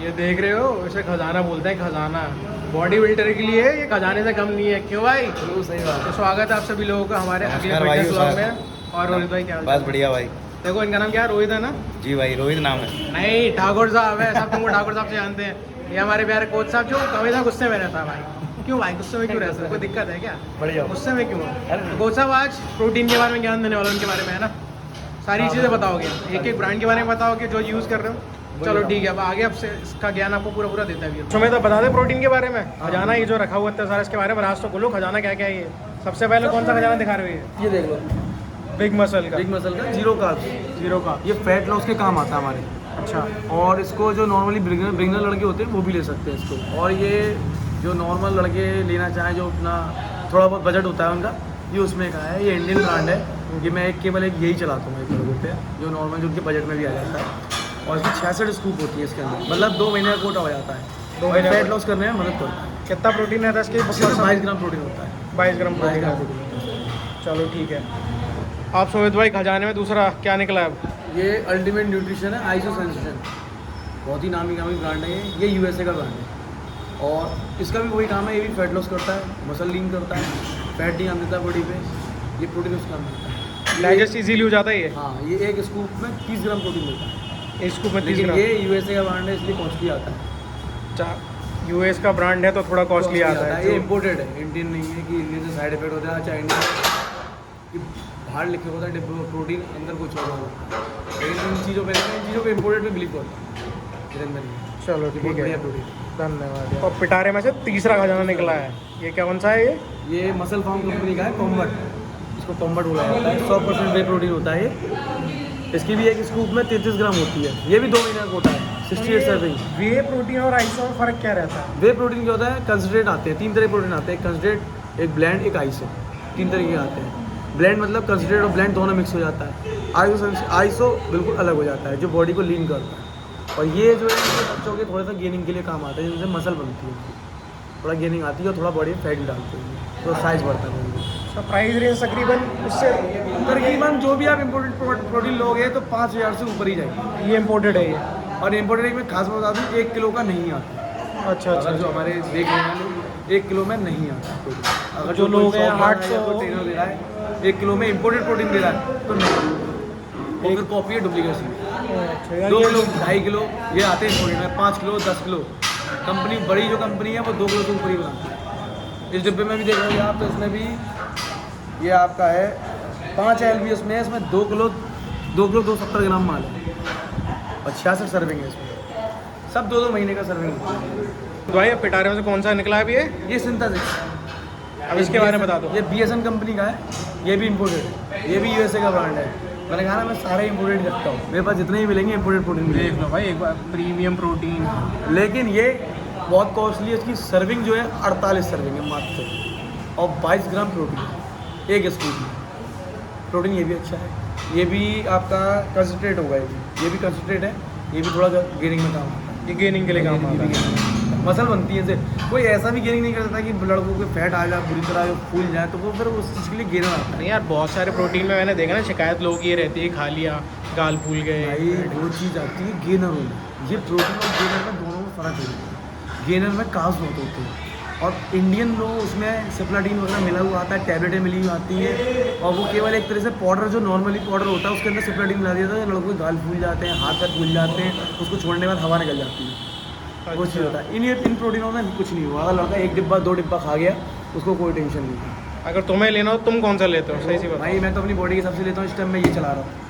ये देख रहे हो, इसे खजाना बोलते हैं, खजाना। बॉडी बिल्डर के लिए ये खजाने से कम नहीं है, क्यों भाई? सही बात। तो स्वागत है आप सभी लोगों का हमारे अगले फिटनेस व्लॉग में। और रोहित भाई क्या? बस बढ़िया भाई। देखो इनका नाम क्या है? रोहित है ना? जी भाई, रोहित नाम है। नहीं, ठाकुर साहब है। सब तुमको ठाकुर साहब से जानते हैं। ये हमारे प्यारे कोच साहब जो हमेशा गुस्से में रहता है भाई। क्यों भाई गुस्से में क्यों रहता है? कोई दिक्कत है क्या? बढ़िया। गुस्से में क्यों? तो कोच साहब आज प्रोटीन के बारे में ज्ञान देने वाला, उनके बारे में है ना, सारी चीज़ें बताओगे, एक एक ब्रांड के बारे में बताओगे जो यूज़ कर रहे हो। चलो ठीक है, अब आगे आपसे इसका ज्ञान आपको पूरा देता है। तो मैं तो बता दें प्रोटीन के बारे में। खजाना ये जो रखा हुआ है सारा, इसके बारे में राज तो बोलो, खजाना क्या क्या है ये? सबसे पहले कौन सा खजाना दिखा रहे हो? ये देख लो, बिग मसल का। बिग मसल का जीरो का ये फैट लॉस के काम आता है हमारे। अच्छा। और इसको जो नॉर्मली बिगिनर लड़के होते हैं वो भी ले सकते हैं इसको। और ये जो नॉर्मल लड़के लेना चाहें, जो अपना थोड़ा बहुत बजट होता है उनका, ये उसमें का है। ये इंडियन ब्रांड है। ये मैं केवल एक यही चलाता हूँ एक लोगों पे, जो नॉर्मल जो उनके बजट में भी आ जाता है। और इसकी 66 स्कूप होती है इसके अंदर, मतलब 2 महीने का कोटा हो जाता है। 2 महीने फैट लॉस करने में मदद करता है। कितना प्रोटीन रहता है इसके? 22 ग्राम प्रोटीन होता है। 22 ग्राम प्रोटीन। चलो ठीक है। आप सोहित भाई, खजाने में दूसरा क्या निकला है अब? ये अल्टीमेट न्यूट्रिशन है, आइसो सेंसेशन। बहुत ही नामी ब्रांड है ये यूएसए का ब्रांड है। और इसका भी वही काम है, ये भी फैट लॉस करता है, मसल लीन करता है, फैट नहीं आने देता है बॉडी पे। ये प्रोटीन उसका मिलता है, डाइजेस्ट इजीली हो जाता है ये। हाँ, ये एक स्कूप में 30 ग्राम प्रोटीन मिलता है। एक स्कूप में 30 लेकिन ग्राम। ये यूएसए का ब्रांड है, इसलिए कॉस्टली आता है। यूएस का ब्रांड है तो थोड़ा कॉस्टली आता है। ये इम्पोर्टेड है, इंडियन नहीं है कि इंडियन से साइड इफेक्ट होता है। अच्छा, इंडियन बाहर लिखे होता है प्रोटीन, अंदर कुछ होगा। लेकिन इन चीज़ों पे इम्पोर्टेड पे बिलीव करता है। चलो ठीक है, प्रोटीन। धन्यवाद। और पिटारे में से तीसरा खजाना निकला है, ये क्या कौन सा है? ये मसल फार्म कंपनी का है, कॉम्बट। इसको कॉम्बट बोला जाता है। 100% वे प्रोटीन होता है ये। इसकी भी एक स्कूप में 33 ग्राम होती है। ये भी 2 महीने का कोटा है। 68 सर्विंग। वे प्रोटीन और आइसो में फ़र्क क्या रहता है? वे प्रोटीन क्या होता है? कंसनट्रेट आते हैं, 3 तरह के प्रोटीन आते हैं। कंसनट्रेट, एक ब्लेंड, एक आइसो, 3 तरह के आते हैं। ब्लेंड मतलब कंसनट्रेट और ब्लेंड दोनों मिक्स हो जाता है। आइसो बिल्कुल अलग हो जाता है, जो बॉडी को लीन करता है। और ये जो है बच्चों के थोड़ा सा गेनिंग के लिए काम आता है, जिनसे मसल बनती है, थोड़ा गेनिंग आती है और थोड़ा बॉडी में फैट भी डालते हैं, तो साइज़ बढ़ता है। तो प्राइस रेंज तकरीबन उससे तकरीबन जो भी आप इम्पोर्टेड प्रोटीन लोगे तो 5000 से ऊपर ही जाएगी। ये इम्पोर्टेड है ये? और इम्पोर्टेड एक में खास बता दूँ, 1 किलो का नहीं आता। अच्छा। अगर जो हमारे देख रहे हैं लोग, 1 किलो में नहीं आता प्रोटीन। अगर जो लोग हैं 800 ट्रेनर दे रहा है 1 किलो में इम्पोर्टेड प्रोटीन दे रहा है तो नहीं, वो फिर कॉपी है, डुप्लीकेशन। 2 किलो, 2.5 किलो ये आते हैं प्रोटीन में, 5 किलो, 10 किलो। कंपनी बड़ी जो कंपनी है वो 2 किलो से ऊपर ही बनाती है। इस डिब्बे में भी देख रहे हो आप, तो इसमें भी ये आपका है 5 LB उसमें है। इसमें 2 किलो 270 ग्राम माल है और 66 सर्विंग है इसमें। सब 2-2 महीने का सर्विंग होता है। तो भाई पिटारे में से कौन सा निकला है अभी ये सिंथेसिस। अब इसके बारे में बता दो। ये BSN कंपनी का है, ये भी इम्पोर्टेड है, ये भी यूएसए का ब्रांड है। मैंने कहा ना, मैं सारे इम्पोर्टेड रखता हूँ, मेरे पास जितने ही मिलेंगे इम्पोर्टेड प्रोटीन मिलेंगे। देख लो भाई, एक बार प्रीमियम प्रोटीन। लेकिन ये बहुत कॉस्टली है। इसकी सर्विंग जो है 48 सर्विंग है मात्र, और 22 ग्राम प्रोटीन एक स्कूप में। प्रोटीन ये भी अच्छा है, ये भी आपका कंसनट्रेट होगा। ये भी कंसनट्रेट है, ये भी थोड़ा गेनिंग में काम आता है। ये गेनिंग के लिए काम आता है, मसल बनती है। जैसे कोई ऐसा भी गेनिंग नहीं कर सकता कि लड़कों को फैट आ जाए बुरी तरह, जो फूल जाए, तो वो फिर उस चीज़ के लिए गेनर आता है। नहीं यार, बहुत सारे प्रोटीन में मैंने देखा ना, शिकायत लोग ये रहती है, खा लिया गाल फूल गए। भाई वो चीज़ आती है गेनर होना। ये प्रोटीन और गेनर में दोनों में फ़र्क है। गेनर में कार्ब्स बहुत होते हैं, और इंडियन लोग उसमें सिप्लाटीन वगैरह मिला हुआ आता है, टैबलेटें मिली हुई आती हैं। और वो केवल एक तरह से पाउडर, जो नॉर्मली पाउडर होता है उसके अंदर सिप्लाटीन मिला दिया था। लड़कों के गाल फूल जाते हैं, हाथ पैर फूल जाते हैं, उसको छोड़ने के बाद हवा निकल जाती है। वो चीज़ होता है। इन प्रोटीनों में कुछ नहीं हुआ। अगर लड़का 1 डिब्बा 2 डिब्बा खा गया, उसको कोई टेंशन नहीं है। अगर तुम्हें लेना हो, तुम कौन सा लेते हो? सही सी बात। भाई मैं तो अपनी बॉडी के हिसाब से लेता हूँ, इस टाइम मैं ये चला रहा हूँ।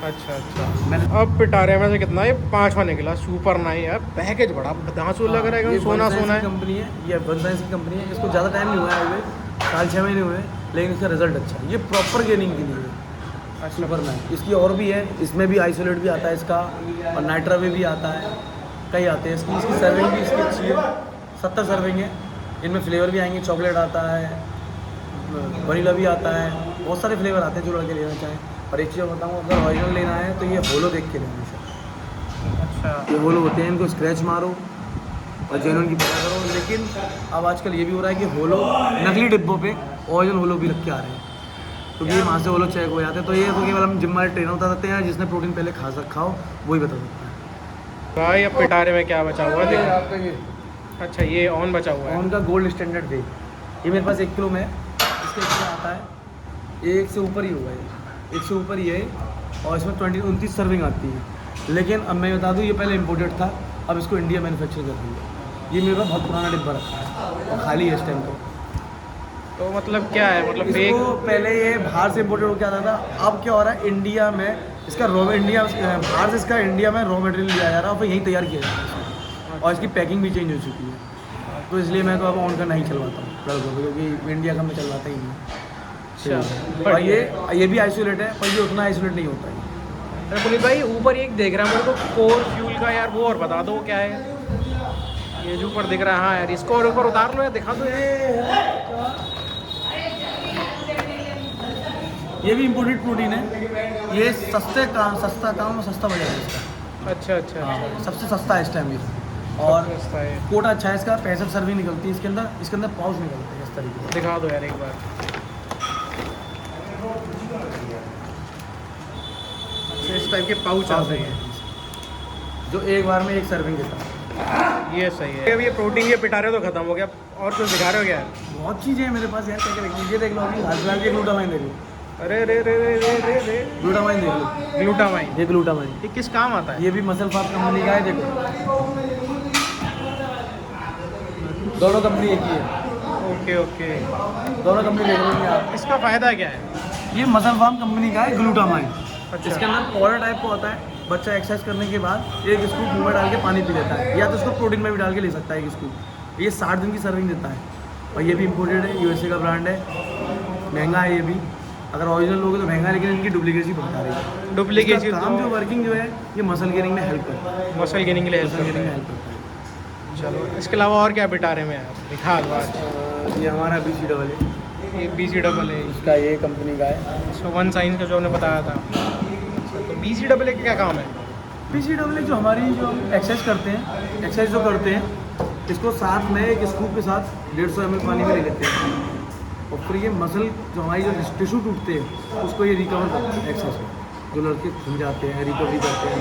अच्छा। मैंने अब पिटारे में से कितना? ये 5वां निकला, सुपर नाइन यार। पैकेज बड़ा धांसू लग रहा है, सोना है। कंपनी है, ये वनसाइंस की कंपनी है। इसको ज़्यादा टाइम नहीं हुआ है, 4-6 महीने हुए, लेकिन इसका रिजल्ट अच्छा है। ये प्रॉपर गेनिंग के लिए है। सुपर नाइन इसकी और भी है, इसमें भी आइसोलेट भी आता है इसका, और नाइट्रा में भी आता है, कई आते हैं। इसकी सर्विंग भी इसकी अच्छी है, 70 सर्विंग है। इनमें फ्लेवर भी आएंगे, चॉकलेट आता है, वनीला भी आता है, बहुत सारे फ्लेवर आते हैं जो लड़के लेना चाहें। और एक चीज़ बताऊँ, अगर ओरिजिनल लेना है तो ये होलो देख के लेना हमेशा। अच्छा। ये होलो होते हैं, इनको स्क्रैच मारो और जेन्युइन की पता करो। लेकिन अब आजकल ये भी हो रहा है कि होलो नकली डिब्बों पे ओरिजिनल होलो भी रख के आ रहे हैं, क्योंकि वहाँ से होलो चेक हो जाते हैं। तो ये तो केवल हम जिम वाले ट्रेनर बता सकते हैं, जिसने प्रोटीन पहले खा रखा हो वही बता सकता है। भाई अब पिटारे में क्या बचा हुआ ये देखो। आपका ये अच्छा ये ऑन बचा हुआ है। ऑन का गोल्ड स्टैंडर्ड दे, ये मेरे पास 1 किलो में है, इसके एक्स्ट्रा आता है, ये 1 से ऊपर ही होगा, ये 1 से ऊपर ही है, और इसमें 29 सर्विंग आती है। लेकिन अब मैं बता दूँ, ये पहले इम्पोर्टेड था, अब इसको इंडिया मैन्युफैक्चर कर रही है। ये मेरे पास बहुत पुराना डिब्बा रखा है और खाली है इस टाइम तो मतलब क्या है, मतलब इसको फेक? पहले ये बाहर से इम्पोर्टेड होकर आता था, अब क्या हो रहा है, इंडिया में इसका बाहर से इसका इंडिया में रॉ मटेरियल लिया जा रहा है और फिर यहीं तैयार किया जा रहा है, और इसकी पैकिंग भी चेंज हो चुकी है। तो इसलिए मैं तो अब ऑन का नहीं चलवाता हूँ लड़कों को, क्योंकि इंडिया का मैं चलवाता ही नहीं। अच्छा और ये भी आइसोलेट है, पर ये उतना आइसोलेट नहीं होता है। अरे पुनीत भाई ऊपर एक देख रहा है मेरे को कोर फ्यूल का यार, वो और बता दो क्या है ये जो ऊपर दिख रहा है? हाँ यार इसको और ऊपर उतार लो या दिखा दो। ये भी इम्पोर्टेड प्रोटीन है, ये सस्ता काम और सस्ता बजट है इसका। अच्छा अच्छा हाँ, सबसे सस्ता है इस टाइम ये, और सस्ता है। कोटा अच्छा है इसका, 65 सर्विंग निकलती है इसके अंदर पाउच निकलते हैं इस तरीके से। दिखा दो यार एक बार। अच्छा इस टाइप के पाउच आते हैं जो एक बार में 1 सर्विंग देता है। ये सही है। अब ये प्रोटीन के पिटारे तो खत्म हो गया, और कुछ दिखा रहे हो क्या यार? बहुत चीज़ें हैं मेरे पास यार, क्या क्या देख लीजिए, देख लो अभी हाल फिलहाल के ग्लूटामाइन देख लो, अरे रे रे रे रे रे रे ग्लूटामाइन देख लो, ग्लूटामाइन, ये ग्लूटामाइन, ये किस काम आता है? ये भी मसल फास्ट कंपनी का है, देखो दोनों कंपनी एक ही है, ओके ओके। दोनों कंपनी देख रहे हैं आप। इसका फ़ायदा क्या है? ये मसल फार्म कंपनी का है ग्लूटामाइन। अच्छा। इसके अंदर पाउडर टाइप का होता है, बच्चा एक्सरसाइज करने के बाद एक स्कूप मुँह में डाल के पानी पी लेता है, या तो उसको प्रोटीन में भी डाल के ले सकता है एक स्कूप। ये 60 दिन की सर्विंग देता है, और ये भी इम्पोर्टेड है, USA का ब्रांड है, महंगा है ये भी। अगर ओरिजिनल लोगे तो महंगा है, लेकिन इनकी डुप्लीकेट ही बहुत आ रही है। डुप्लीकेट इसका काम जो वर्किंग जो है, ये मसल गेनिंग में हेल्प करता है, मसल गेनिंग के लिए मसल गेनिंग में हेल्प हेल्प करता है। चलो इसके अलावा और क्या पिटारे में है दिखा दो आज। ये हमारा BCAA है, ये BCAA है, इसका ये कंपनी का है। इसको वन साइंस का जो हमने बताया था। तो BCAA का क्या काम है? BCAA जो हमारी जो एक्सरसाइज करते हैं, एक्सरसाइज जो करते हैं, इसको साथ में एक स्कूप के साथ 150 ml पानी में ले लेते हैं, और फिर ये मसल जो हमारी जो टिश्यू टूटते हैं उसको ये रिकवर करते हैं एक्सरसाइज में। जो लड़के घूम जाते हैं, रिकवरी करते हैं,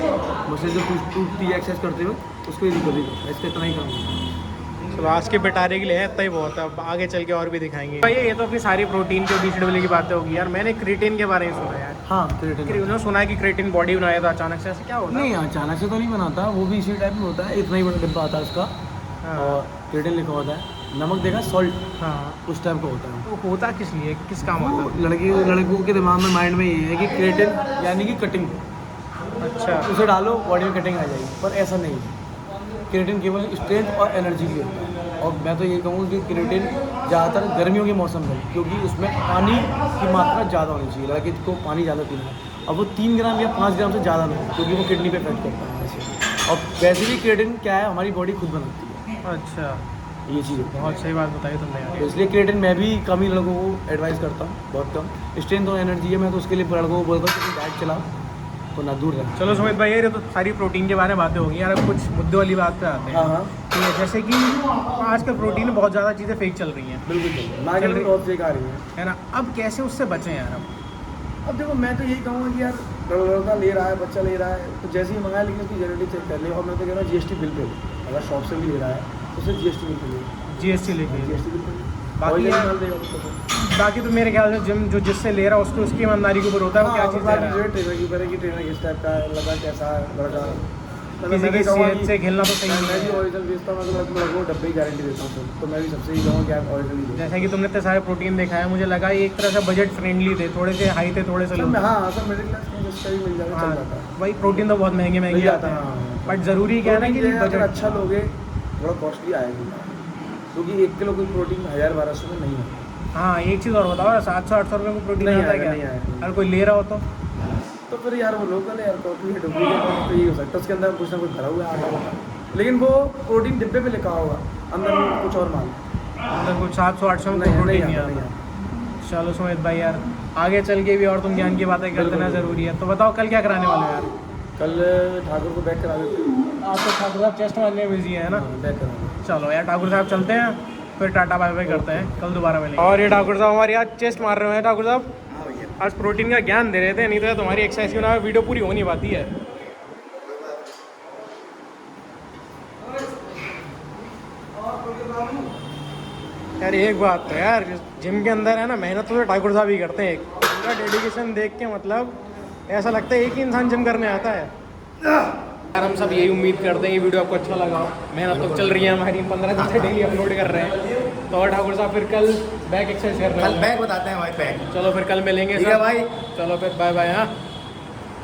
मसल जो टूटती है एक्सरसाइज करते हुए, उसको ये रिकवरी करता है। इसका इतना ही काम है। चलो आज के पिटारे के लिए है इतना ही बहुत है, अब आगे चल के और भी दिखाएंगे। भाई ये तो अपनी सारी प्रोटीन के BCAA की बातें होगी यार। मैंने क्रिएटिन के बारे में सुना यार। हाँ, क्रिएटिन उन्होंने सुना है कि क्रिएटिन बॉडी बनाया था अचानक से, ऐसे क्या होता है? नहीं, अचानक से तो नहीं बनाता, वो भी इसी टाइप में होता है, इतना ही बड़ा डिब्बा आता है उसका, हाँ। और क्रिएटिन लिखा होता है, नमक देखा, सॉल्ट, हाँ उस टाइप का होता है। तो होता किस लिए, किस काम वो होता लड़कों के दिमाग में, माइंड में ये है कि क्रिएटिन यानी कि कटिंग, है? अच्छा उसे डालो बॉडी में कटिंग आ जाएगी, पर ऐसा नहीं है। क्रिएटिन केवल स्ट्रेंथ और एनर्जी के लिए होता है, और मैं तो ये कहूँगा कि क्रिएटिन ज़्यादातर गर्मियों के मौसम में, क्योंकि उसमें पानी की मात्रा ज़्यादा होनी चाहिए, लड़के को पानी ज़्यादा पीना है, अब वो 3 ग्राम या 5 ग्राम से ज़्यादा नहीं, क्योंकि वो किडनी पे इफेक्ट करता है वैसे। और वैसे भी क्रिएटिन क्या है, हमारी बॉडी खुद बनाती है, अच्छा, ये चीज़ होती है। बहुत सही बात बताई तुमने यार। तो इसलिए क्रिएटिन मैं भी कम ही लड़कों को एडवाइस करता हूँ, बहुत कम। स्ट्रेंथ और एनर्जी है, मैं तो उसके लिए लड़कों को बोलता हूँ कि डाइट चलाओ तो ना दूर रहे। चलो सुमित भाई ये तो सारी प्रोटीन के बारे में बातें होगी यार। अब कुछ मुद्दे वाली बात पे आते हैं। हाँ हाँ, ठीक है, जैसे कि आजकल प्रोटीन में बहुत ज़्यादा चीज़ें फेक चल रही हैं, बिल्कुल मार्केट में बहुत फेक आ रही है। है ना? अब कैसे उससे बचें यार? अब देखो, मैं तो यही कहूँगा कि यार लड़का ले रहा है, बच्चा ले रहा है, तो जैसे ही मंगाया, लेकिन उसकी जेनेटिक चेक कर ले। और मैं तो कह रहा हूँ GST बिल पे, अगर शॉप से भी ले रहा है तो उसे GST बिल पे ले, GST लेके। GST bill pay. बाकी यार बाकी तो मेरे ख्याल से जिम जो जिससे ले रहा है उसको उसकी ईमानदारी के ऊपर होता है वो क्या चीज़ दे रहा है। ट्रेनर की ऊपर है कि ट्रेनर किस टाइप का है, लगा कैसा है लड़का। किसी की सेहत से खेलना तो सही मैं नहीं भी है। ओरिजिनल बेचता हूँ, मैं तो लड़कों को डब्बे की गारंटी देता हूँ, तो मैं भी सबसे ही कहूँगा कि आप ओरिजिनल ही जैसा कि तुमने इतने सारे प्रोटीन देखा है, मुझे लगा ये एक तरह से बजट फ्रेंडली थे, थोड़े से हाई थे, थोड़े से लो। हाँ, सब मिडिल क्लास में जिसका भी मिल जाएगा, चल जाता है। भाई प्रोटीन तो बहुत महंगे महंगे आते हैं, हाँ। बट ज़रूरी क्या है ना कि अगर बजट अच्छा लोगे थोड़ा कॉस्टली आएगी, क्योंकि 1 किलो कोई प्रोटीन 1000-1200 में नहीं है। हाँ एक चीज़ और बताओ, 700-800 रुपये को प्रोटीन नहीं आता है आएगा, नहीं क्या? आएगा। अगर कोई ले रहा हो तो फिर यार वो लोकल है यार, कॉपी है, डुप्लीकेट है, तो ये हो सकता है उसके अंदर कुछ ना कुछ भरा हुआ है आटा, लेकिन वो प्रोटीन डिब्बे पे लिखा होगा, अंदर में कुछ और माल मतलब कुछ 700-800 में प्रोटीन नहीं आता। चलो सुमित भाई यार, आगे चल के भी और तुम ज्ञान की बातें करते ना ज़रूरी है। तो बताओ कल क्या कराने वाले हो यार? कल ठाकुर को बैक करा देते हैं। आप तो ठाकुर साहब चेस्ट मारने में बिजी है ना? बैक करा देते चलो यार ठाकुर साहब चलते हैं, फिर टाटा बाय बाय करते हैं, कल दोबारा मिलेंगे। और ये ठाकुर साहब हमारे आज चेस्ट मार रहे हैं। ठाकुर साहब आज प्रोटीन का ज्ञान दे रहे थे, नहीं तो तुम्हारी एक्सरसाइज की ना वीडियो पूरी हो नहीं पाती है। यार एक बात तो यार, जिम के अंदर है ना, मेहनत तो ठाकुर साहब ही करते हैं। पूरा डेडिकेशन देख के मतलब ऐसा लगता है एक ही इंसान जिम करने आता है यार। हम सब यही उम्मीद करते हैं कि वीडियो आपको अच्छा लगा। मेहनत तो चल रही है हमारी, 15 दिन से डेली अपलोड कर रहे हैं। तो और ठाकुर साहब फिर कल बैक एक्सरसाइज कर रहे हैं, कल बैग बताते हैं भाई बैग। चलो फिर कल मिलेंगे ठीक है सब। भाई। चलो फिर बाय बाय। हाँ